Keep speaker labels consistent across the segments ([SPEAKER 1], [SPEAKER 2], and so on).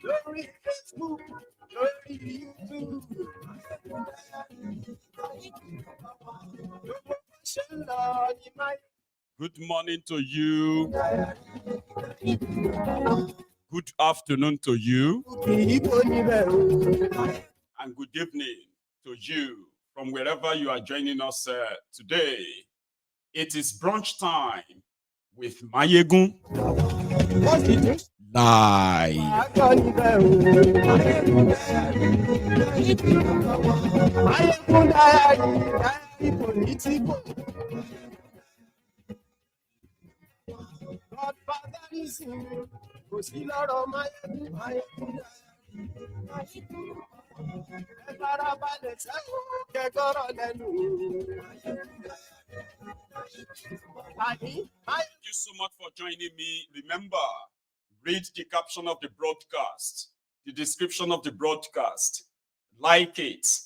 [SPEAKER 1] Glory Facebook, glory YouTube. Good morning to you. Good afternoon to you. And good evening to you from wherever you are joining us today. It is brunch time with Mayegun. Live. Thank you so much for joining me. Remember, read the caption of the broadcast, the description of the broadcast, like it,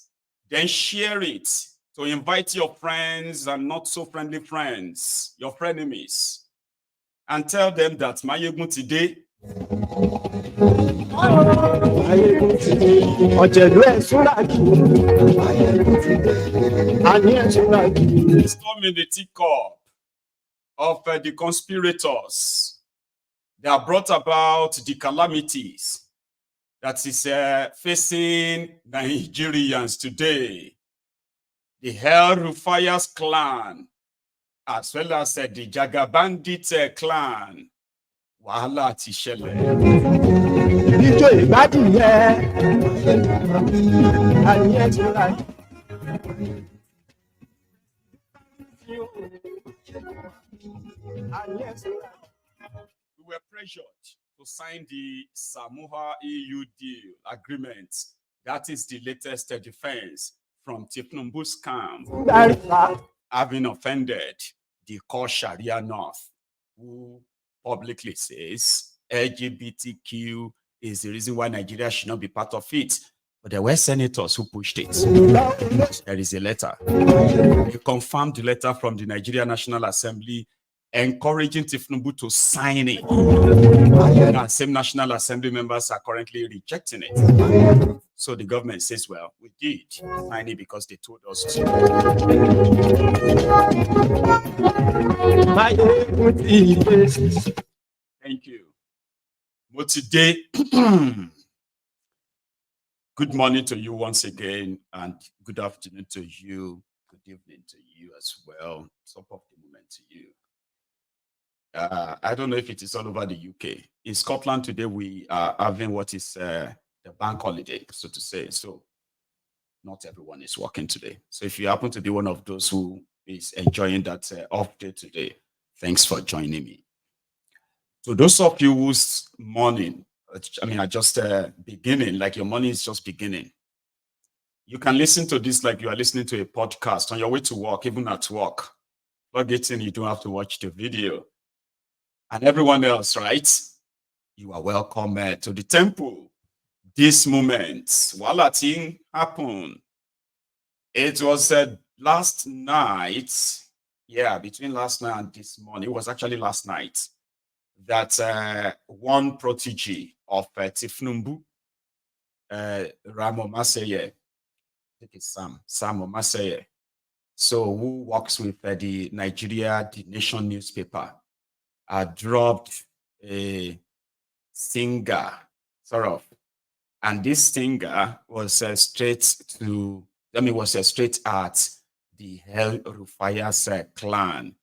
[SPEAKER 1] then share it to invite your friends and not so friendly friends, your frenemies, and tell them that Mayegun today. Storm in the teacup of the conspirators that brought about the calamities that is facing Nigerians today. The Hell Rufai's clan, as well as the Jagabandit clan. Wahala ti ṣẹlẹ̀. Ijó ìgbádìyẹ. Àníyàn ti ra. We were pressured to sign the Samoa EU deal agreement. That is the latest defense from Tinubu's camp, having offended the core Sharia North, who publicly says LGBTQ is the reason why Nigeria should not be part of it. But there were senators who pushed it. There is a letter. They confirmed the letter from the Nigeria National Assembly encouraging Tinubu to sign it. The same National Assembly members are currently rejecting it. So the government says, well, we did sign it because they told us to. Thank you. But today, good morning to you once again, and good afternoon to you. Good evening to you as well. Top of the moment to you. I don't know if it is all over the UK. In Scotland today, we are having what is the bank holiday, so to say. So not everyone is working today. So if you happen to be one of those who is enjoying that off day today, thanks for joining me. So those of you whose morning, are just beginning, like your morning is just beginning. You can listen to this like you are listening to a podcast on your way to work, even at work. Plug it in, you don't have to watch the video. And everyone else, right? You are welcome to the temple. This moment, while that thing happened, it was last night, between last night and this morning, it was actually last night, that one protege of Tifnumbu, Ramo Maseye, I think it's Sam Maseye, so who works with the Nigeria, the Nation newspaper, dropped a stinger, sort of. And this stinger was straight at the Hell Rufai's clan,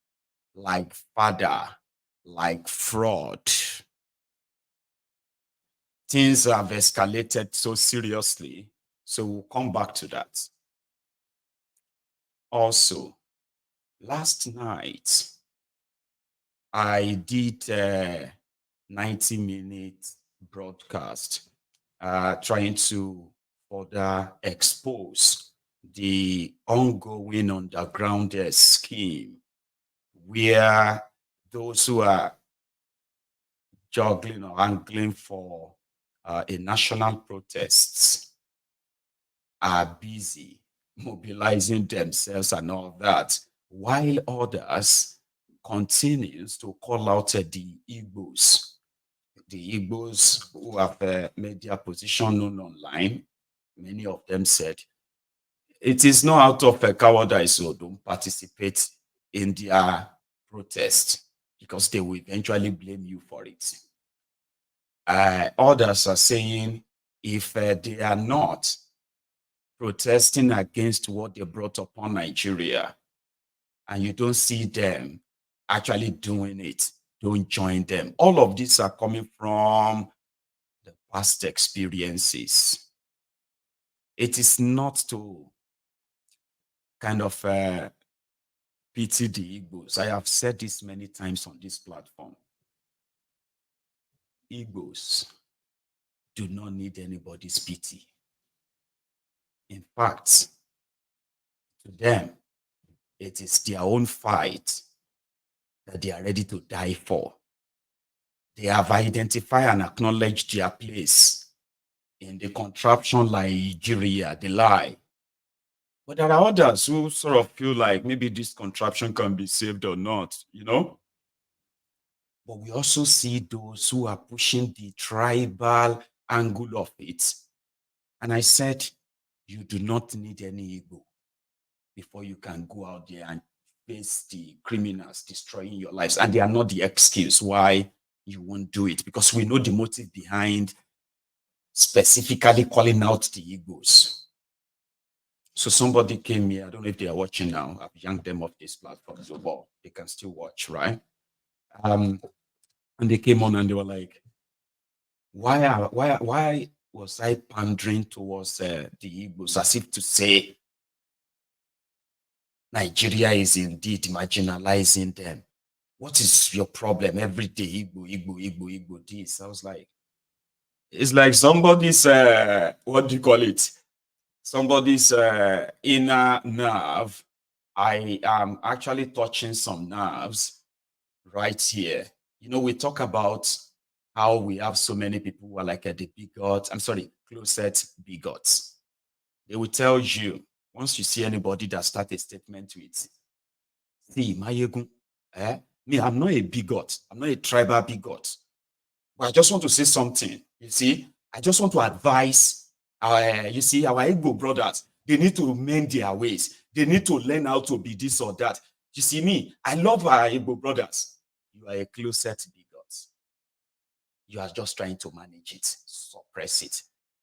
[SPEAKER 1] like father, like fraud. Things have escalated so seriously, so we'll come back to that. Also, last night, I did a 90-minute broadcast trying to further expose the ongoing underground scheme where those who are juggling or angling for a national protest are busy mobilizing themselves and all that, while others continues to call out the Igbos. the Igbos who have made their position known online, many of them said, it is not out of a cowardice, so don't participate in their protest because they will eventually blame you for it. Others are saying if they are not protesting against what they brought upon Nigeria and you don't see them actually doing it, don't join them. All of these are coming from the past experiences. It is not to kind of pity the Igbos. I have said this many times on this platform. Igbos do not need anybody's pity. In fact, to them, it is their own fight that they are ready to die for. They have identified and acknowledged their place in the contraption like Nigeria, the lie. But there are others who sort of feel like maybe this contraption can be saved or not, you know? But we also see those who are pushing the tribal angle of it. And I said, you do not need any ego before you can go out there and face the criminals destroying your lives. And they are not the excuse why you won't do it, because we know the motive behind specifically calling out the Igbos. So somebody came here, I don't know if they are watching now, I've yanked them off this platform, so well, they can still watch, right? And they came on and they were like, why was I pandering towards the Igbos, as if to say Nigeria is indeed marginalizing them? What is your problem? Every day, Igbo, this. I was like, it's like somebody's, what do you call it? Somebody's inner nerve. I am actually touching some nerves right here. You know, we talk about how we have so many people who are like the bigots, closet bigots. They will tell you, once you see anybody that starts a statement with, see, Mayegun, me, I'm not a bigot. I'm not a tribal bigot. But I just want to say something. You see, I just want to advise our Igbo brothers. They need to mend their ways. They need to learn how to be this or that. You see me, I love our Igbo brothers. You are a closet bigot. You are just trying to manage it, suppress it.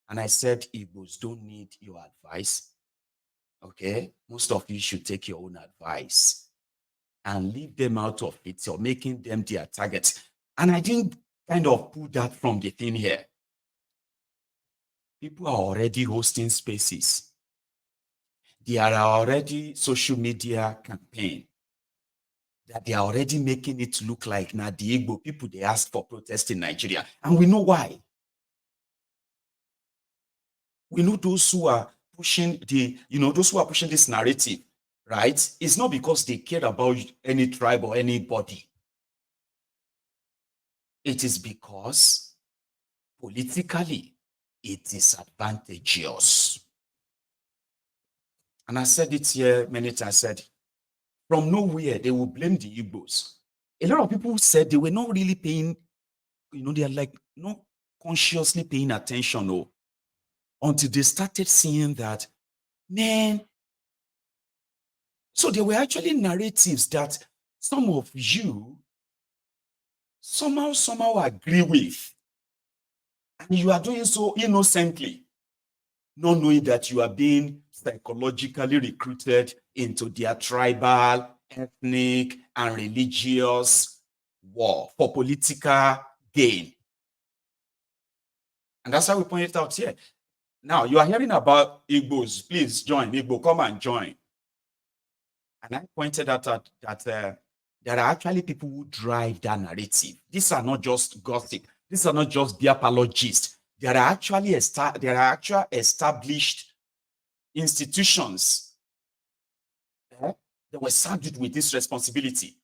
[SPEAKER 1] And I said, Igbos don't need your advice. Okay? Most of you should take your own advice and leave them out of it, or making them their targets. And I didn't kind of pull that from the thing here. People are already hosting spaces. There are already social media campaign that they are already making it look like now the Igbo people, they asked for protest in Nigeria. And we know why. We know those who are pushing this narrative, right? It's not because they care about any tribe or anybody. It is because politically it is advantageous. And I said it here many times. I said, from nowhere, they will blame the Igbos. A lot of people said they were not really paying, they are like not consciously paying attention, until they started seeing that, man. So there were actually narratives that some of you somehow agree with. And you are doing so innocently, not knowing that you are being psychologically recruited into their tribal, ethnic, and religious war for political gain. And that's how we point it out here. Now, you are hearing about Igbos. Please join. Igbo, come and join. And I pointed out that there are actually people who drive that narrative. These are not just gossip. These are not just beer apologists. There are actually established institutions that were saddled with this responsibility.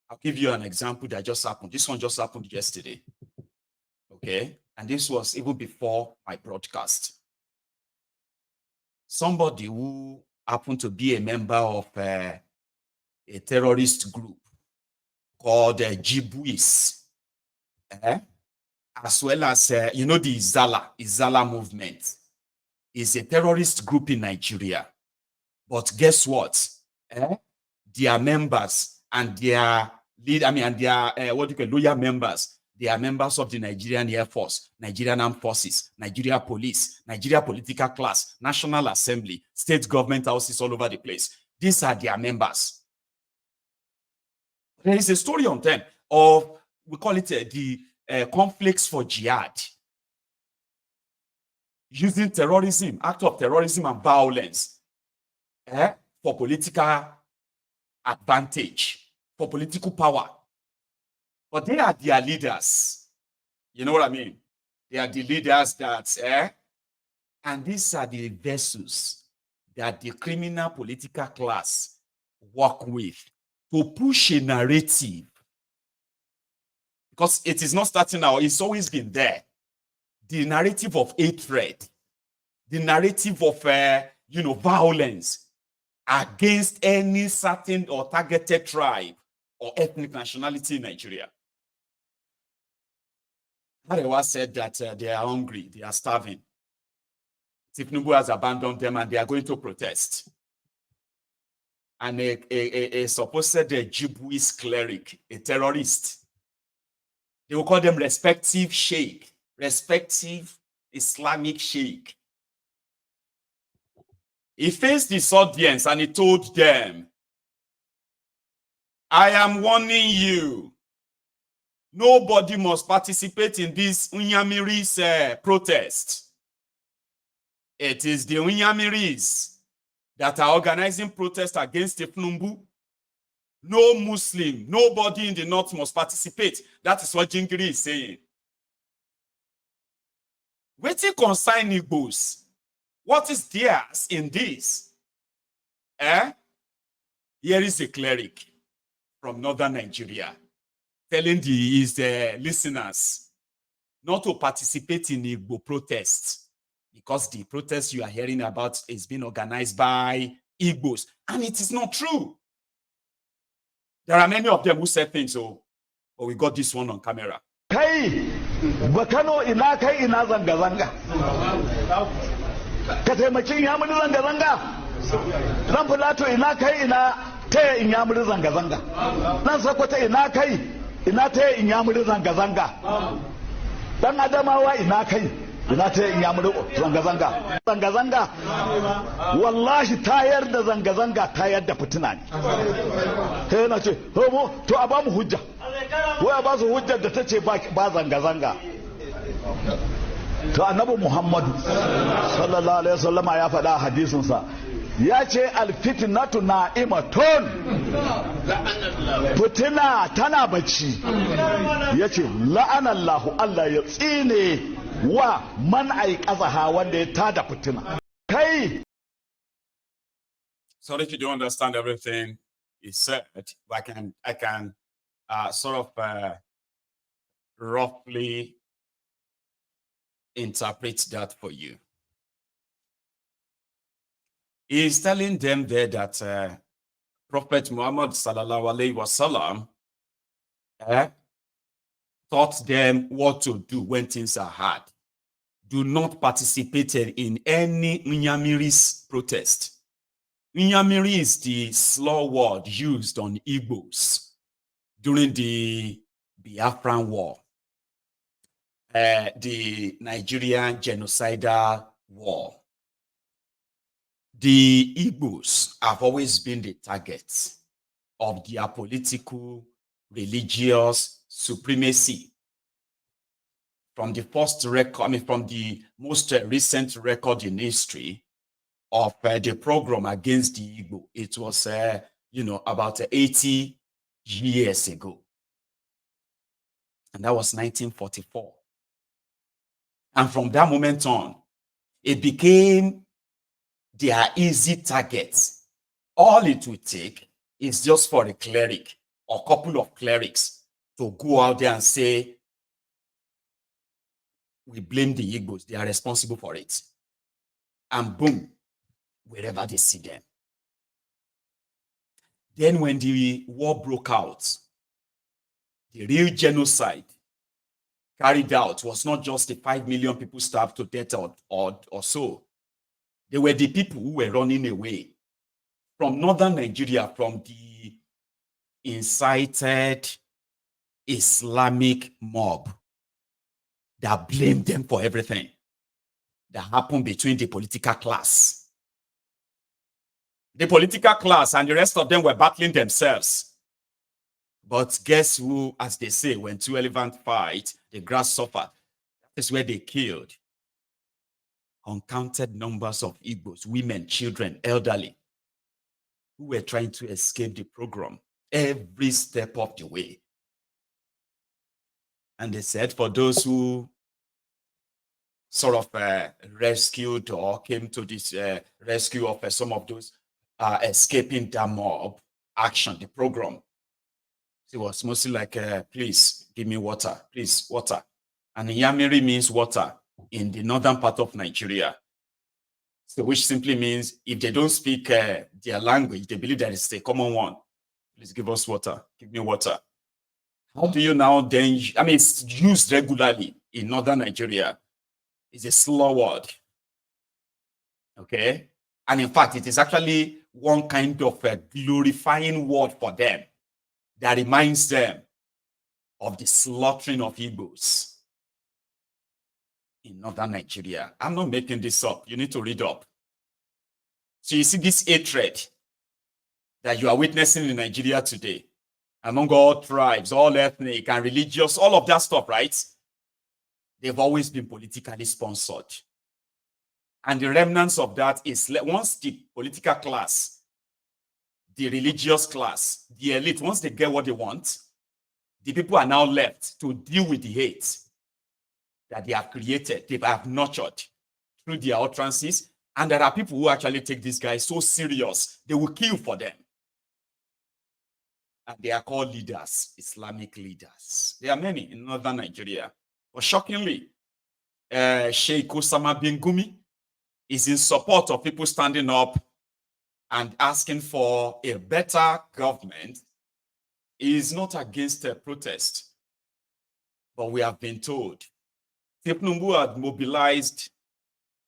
[SPEAKER 1] I'll give you an example that just happened. This one just happened yesterday. Okay? And this was even before my broadcast. Somebody who happened to be a member of a terrorist group called Igbos. as well as, the Izala movement is a terrorist group in Nigeria. But guess what? Their members and their loyal members, they are members of the Nigerian Air Force, Nigerian Armed Forces, Nigeria Police, Nigeria Political Class, National Assembly, state government houses all over the place. These are their members. There is a story on them of, we call it the conflicts for jihad, using terrorism, act of terrorism and violence for political advantage, for political power. But they are their leaders. You know what I mean? They are the leaders that, and these are the vessels that the criminal political class work with to push a narrative. Because it is not starting now, it's always been there. The narrative of hatred, the narrative of violence against any certain or targeted tribe or ethnic nationality in Nigeria. Arewa said that they are hungry, they are starving. Tinubu has abandoned them and they are going to protest. And a supposed Jewish cleric, a terrorist, they will call them respective Sheikh, respective Islamic Sheikh. He faced this audience and he told them, I am warning you, nobody must participate in this Unyamiris protest. It is the Unyamiris that are organizing protest against Ifnumbu. No Muslim, nobody in the north must participate. That is what Jingiri is saying. Waiting concern Igbos. What is theirs in this? Here is a cleric from northern Nigeria telling his listeners not to participate in Igbo protests because the protest you are hearing about is being organized by Igbos. And it is not true. There are many of them who said things, but we got this one on camera.
[SPEAKER 2] Kai, bakano ina kai ina zanga-zanga. Ka taimaki Inyamuri zanga-zanga. Nan Filato ina kai ina taya Inyamuri zanga-zanga. Nan Sokoto ina kai ina taya Inyamuri zanga-zanga. Dan Adamawa ina kai ina taya Inyamuri zanga-zanga. Zanga-zanga wallahi tayar da zanga-zanga tayar da fitina ne. Kai yana ce, to a ba mu hujja. Wai ba su hujjar da ta ce ba zanga-zanga. To annabi Muhammadu sallallahu alaihi wasallama ya faɗa hadisinsa ya ce alfitnatu na'imatun, fitina tana bacci. Ya ce la'anallahu, Allah ya tsine wa man aiqazaha, wanda ya tada fitina. Kai,
[SPEAKER 1] sorry if you don't understand everything he said, but I can sort of roughly interpret that for you. He is telling them there that Prophet Muhammad sallallahu alaihi wasallam taught them what to do when things are hard. Do not participate in any Unyamiri's protest. Unyamiri is the slur word used on Igbos during the Biafran War, the Nigerian genocidal war. The Igbos have always been the targets of their political, religious supremacy. From the first record, from the most recent record in history of the program against the Igbo, it was, about 80 years ago. And that was 1944. And from that moment on, it became their easy targets. All it would take is just for a cleric or a couple of clerics to go out there and say, we blame the Igbos, they are responsible for it. And boom, wherever they see them. Then when the war broke out, the real genocide carried out was not just the 5 million people starved to death or so. They were the people who were running away from northern Nigeria, from the incited Islamic mob that blamed them for everything that happened between the political class. The political class and the rest of them were battling themselves. But guess who, as they say, when two elephants fight, the grass suffers. That is where they killed uncounted numbers of Igbos, women, children, elderly, who were trying to escape the program every step of the way. And they said for those who sort of rescued or came to this rescue of some of those escaping that mob action, the program, it was mostly like, please give me water, please, water. And Yamiri means water in the northern part of Nigeria. So which simply means if they don't speak their language, they believe that it's a common one. Please give us water, give me water. How do you now then, I mean, it's used regularly in northern Nigeria. It's a slow word. Okay? And in fact, it is actually one kind of a glorifying word for them that reminds them of the slaughtering of Igbos in northern Nigeria. I'm not making this up. You need to read up. So you see this hatred that you are witnessing in Nigeria today among all tribes, all ethnic and religious, all of that stuff, right? They've always been politically sponsored. And the remnants of that is once the political class, the religious class, the elite, once they get what they want, the people are now left to deal with the hate that they have created, they have nurtured through their utterances. And there are people who actually take these guys so serious, they will kill for them. And they are called leaders, Islamic leaders. There are many in northern Nigeria. But shockingly, Sheikh Osama bin Gumi is in support of people standing up and asking for a better government. He is not against a protest. But we have been told Tinubu had mobilized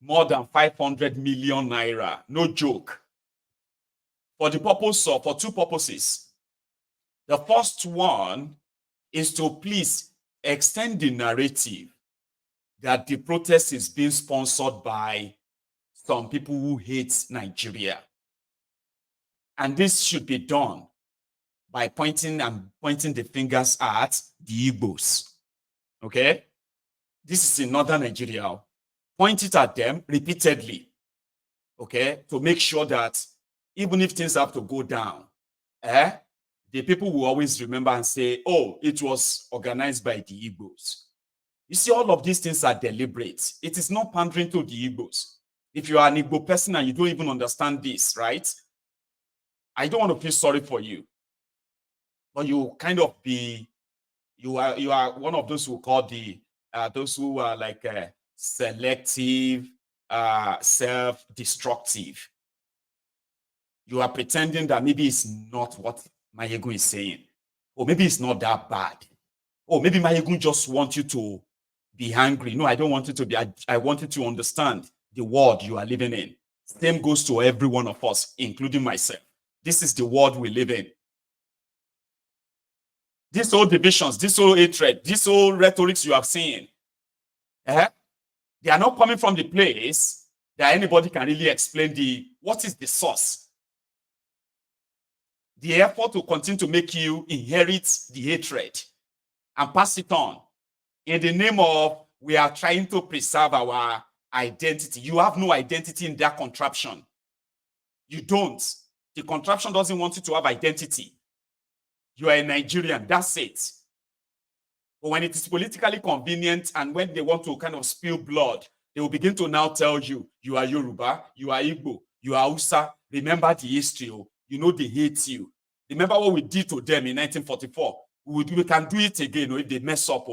[SPEAKER 1] more than 500 million naira, no joke, for the purpose of, for two purposes. The first one is to please extend the narrative that the protest is being sponsored by some people who hate Nigeria. And this should be done by pointing the fingers at the Igbos. Okay? This is in northern Nigeria. Point it at them repeatedly. Okay? To make sure that even if things have to go down, the people will always remember and say, oh, it was organized by the Igbos. You see, all of these things are deliberate. It is not pandering to the Igbos. If you are an Igbo person and you don't even understand this, right? I don't want to feel sorry for you. But you kind of be, you are one of those who call those who are like selective, self-destructive. You are pretending that maybe it's not what Mayegun is saying. Or maybe it's not that bad. Or maybe Mayegun just wants you to be angry. No, I don't want you to be. I want you to understand the world you are living in. Same goes to every one of us, including myself. This is the world we live in. These old divisions, this old hatred, this old rhetorics you have seen, they are not coming from the place that anybody can really explain what is the source. The effort to continue to make you inherit the hatred and pass it on in the name of we are trying to preserve our identity. You have no identity in that contraption. You don't. The contraption doesn't want you to have identity. You are a Nigerian, that's it. But when it is politically convenient and when they want to kind of spill blood, they will begin to now tell you, you are Yoruba, you are Igbo, you are Hausa. Remember the history. You know they hate you. Remember what we did to them in 1944. We can do it again if they mess up.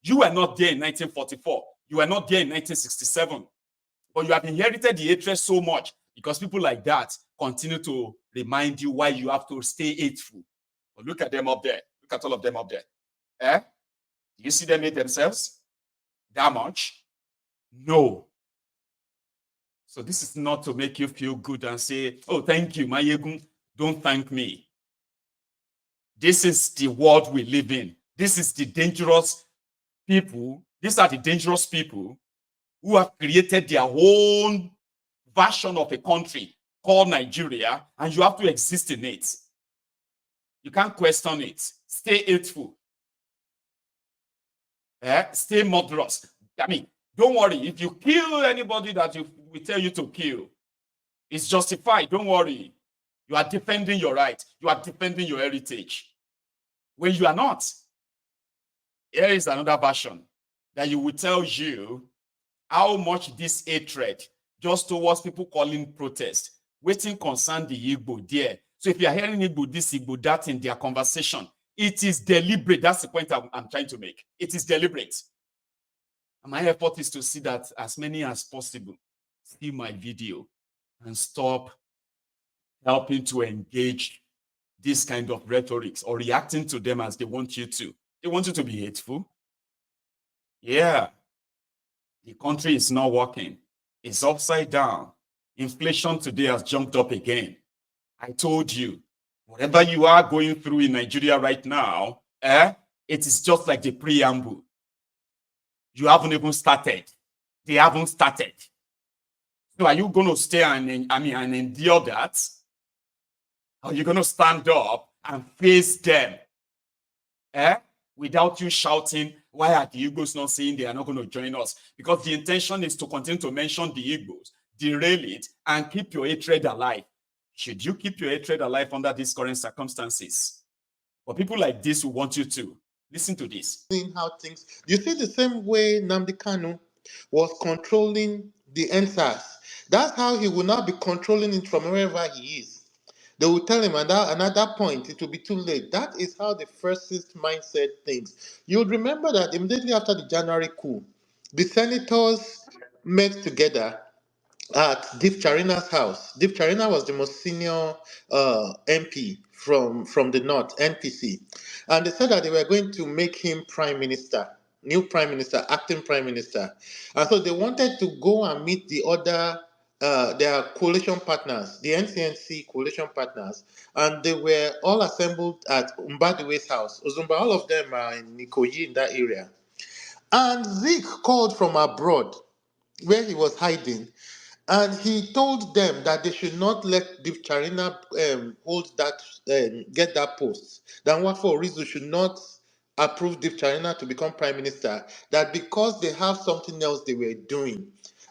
[SPEAKER 1] You were not there in 1944. You were not there in 1967. But you have inherited the hatred so much because people like that continue to remind you why you have to stay hateful. But look at them up there. Look at all of them up there. Do you see them hate themselves? that much? No. So this is not to make you feel good and say, oh, thank you, Mayegun. Don't thank me. This is the world we live in. This is the dangerous people. These are the dangerous people who have created their own version of a country called Nigeria, and you have to exist in it. You can't question it. Stay hateful. Stay murderous. I mean, don't worry. If you kill anybody that we tell you to kill, it's justified. Don't worry. You are defending your right. You are defending your heritage. When you are not, here is another version that you will tell you how much this hatred just towards people calling protest, waiting concern the Igbo there. So if you are hearing Igbo this, Igbo that in their conversation, it is deliberate. That's the point I'm trying to make. It is deliberate. And my effort is to see that as many as possible see my video and stop helping to engage this kind of rhetorics or reacting to them as they want you to. They want you to be hateful. Yeah. The country is not working. It's upside down. Inflation today has jumped up again. I told you, whatever you are going through in Nigeria right now, it is just like the preamble. You haven't even started. They haven't started. So are you going to stay and endure that? Or are you going to stand up and face them? Without you shouting, why are the Igbos not saying they are not going to join us? Because the intention is to continue to mention the Igbos, derail it, and keep your hatred alive. Should you keep your hatred alive under these current circumstances? But people like this who want you to. Listen to this.
[SPEAKER 3] How things, you see the same way Nnamdi Kanu was controlling the NSAS. That's how he will now be controlling it from wherever he is. They will tell him, and at that point, it will be too late. That is how the fascist mindset thinks. You would remember that immediately after the January coup, the senators met together at Deep Charina's house. Deep Charina was the most senior MP from the North, NPC. And they said that they were going to make him prime minister, new prime minister, acting prime minister. And so they wanted to go and meet the other, their coalition partners, the NCNC coalition partners. And they were all assembled at Mbadiwe's house. Ozumba, all of them are in Nikoyi, in that area. And Zeke called from abroad, where he was hiding, and he told them that they should not let Deep Charina hold that, get that post. That what for Rizu should not approve Deep Charina to become prime minister. That because they have something else they were doing.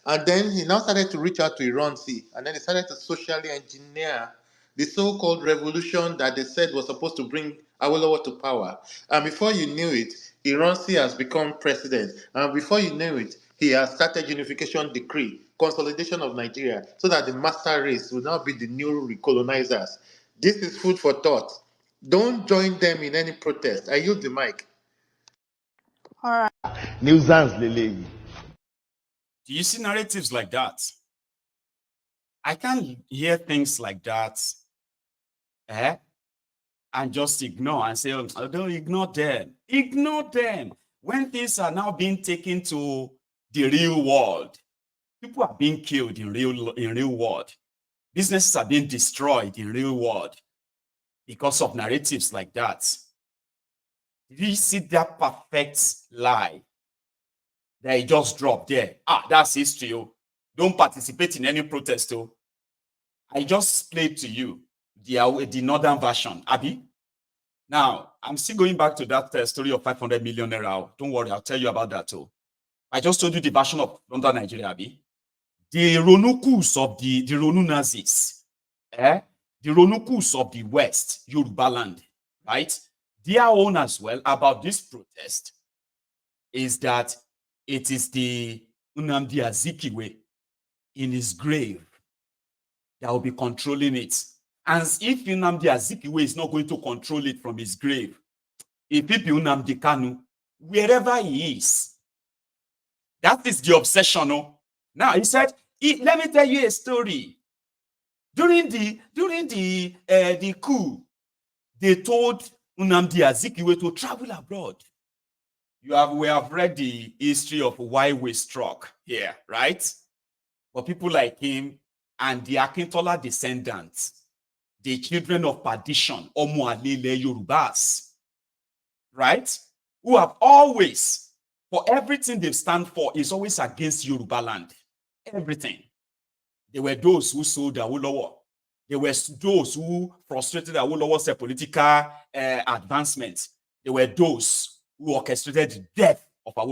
[SPEAKER 3] And then he now started to reach out to Iransi, and then he started to socially engineer the so-called revolution that they said was supposed to bring Awolowo to power. And before you knew it, Iransi has become president. And before you knew it, he has started unification decree, consolidation of Nigeria, so that the master race will now be the new recolonizers. This is food for thought. Don't join them in any protest. I use the mic.
[SPEAKER 4] All right.
[SPEAKER 2] Nuisance, Lily.
[SPEAKER 1] Do you see narratives like that? I can't hear things like that and just ignore and say, oh, don't ignore them. Ignore them. When things are now being taken to the real world, people are being killed in real world. Businesses are being destroyed in real world because of narratives like that. Did you see that perfect lie that he just dropped there? That's history. Don't participate in any protest. I just played to you the northern version, Abi. Now, I'm still going back to that story of 500 million naira. Don't worry, I'll tell you about that too. I just told you the version of London, Nigeria, Abi. The Ronukus of the Ronu Nazis, the Ronukus of the West, Yoruba land, right? Their own as well about this protest is that it is the Nnamdi Azikiwe in his grave that will be controlling it. And if Nnamdi Azikiwe is not going to control it from his grave, if it be Nnamdi Kanu, wherever he is, that is the obsession. Now, he said, let me tell you a story. During the coup, they told Nnamdi Azikiwe to travel abroad. we have read the history of why we struck here, right? But people like him and the Akintola descendants, the children of perdition, Omo Alile Yorubas, right? Who have always, for everything they stand for, is always against Yoruba land. Everything. There were those who sold Awolowo. There were those who frustrated Awolowo's political advancement. There were those who orchestrated the death of Awolowo.